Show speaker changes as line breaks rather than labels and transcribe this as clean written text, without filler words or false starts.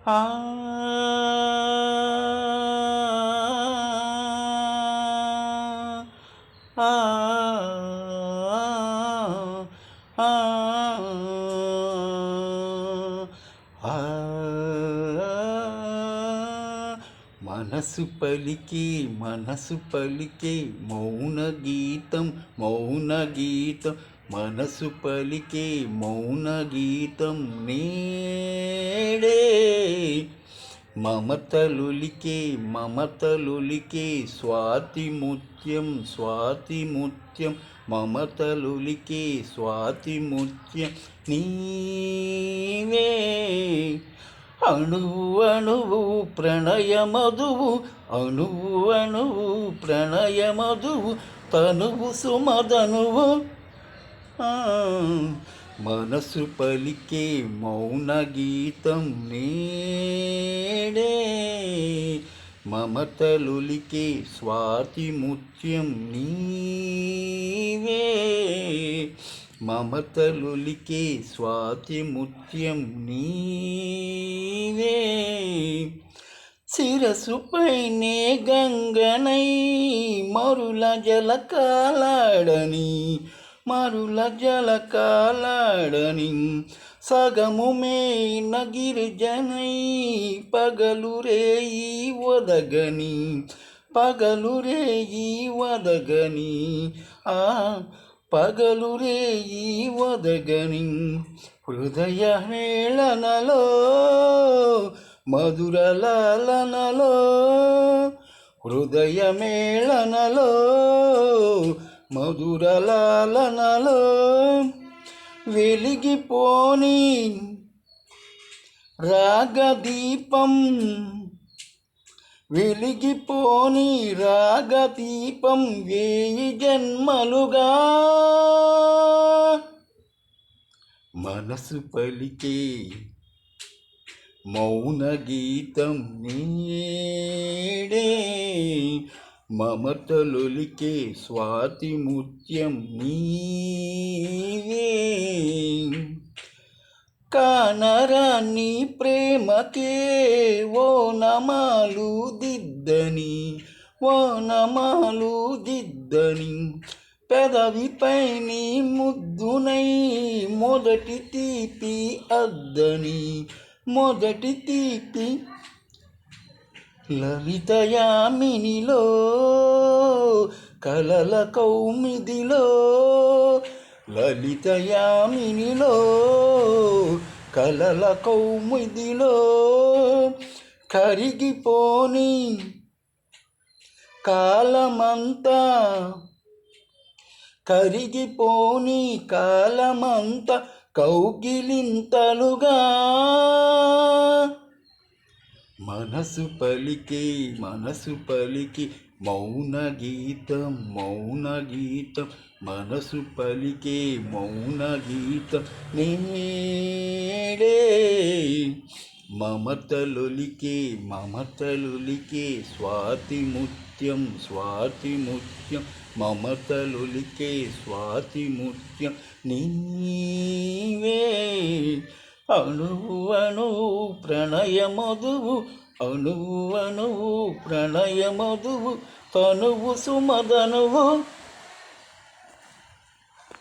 ఆ ఆ ఆ మనసు పలికే మౌన గీతం మౌన గీతం మనసు పలికే మౌన గీతం నేడే మమతలులికే స్వాతి ముత్యం మమతలులికే స్వాతి ముత్యం నీవే అణువు ప్రణయ మధువు ప్రణయ మధువు తనువు సుమదనువు మనసు పలికే మౌన గీతం నేడే మమతలులికే స్వాతి ముత్యం నీవే మమతలులికే స్వాతి ముత్యం నీవే శిరసుపైనే గంగనై మరుల జలకాలాడని సగము మేన గిరిజనై పగలు రేయి వదగని పగలు రేయి వదగని హృదయ హేళనలో మధుర లాలనలో హృదయ మేళనలో మధుర లాలనలో వెలిగిపోని రాగదీపం వేయి జన్మలుగా మనసు పలికే మౌన గీతం నీడే మమతలులికే స్వాతి ముత్యం నీవే కానరాని ప్రేమకే ఓ నమాలు దిద్దని పెదవిపై నీ ముద్దునై మొదటి తీపి లలితయామినిలో కలల కౌమిదిలో కరిగిపోని కాలమంతా కౌగిలింతలుగా మనసు పలికి మౌన గీతం మనసు పలికే మౌన గీతం నేడే మమతలులికే స్వాతి ముత్యం మమతలులికే స్వాతి ముత్యం నీవే అణువు ప్రణయ మధువు ప్రణయ మధువు తనువు సుమదనువు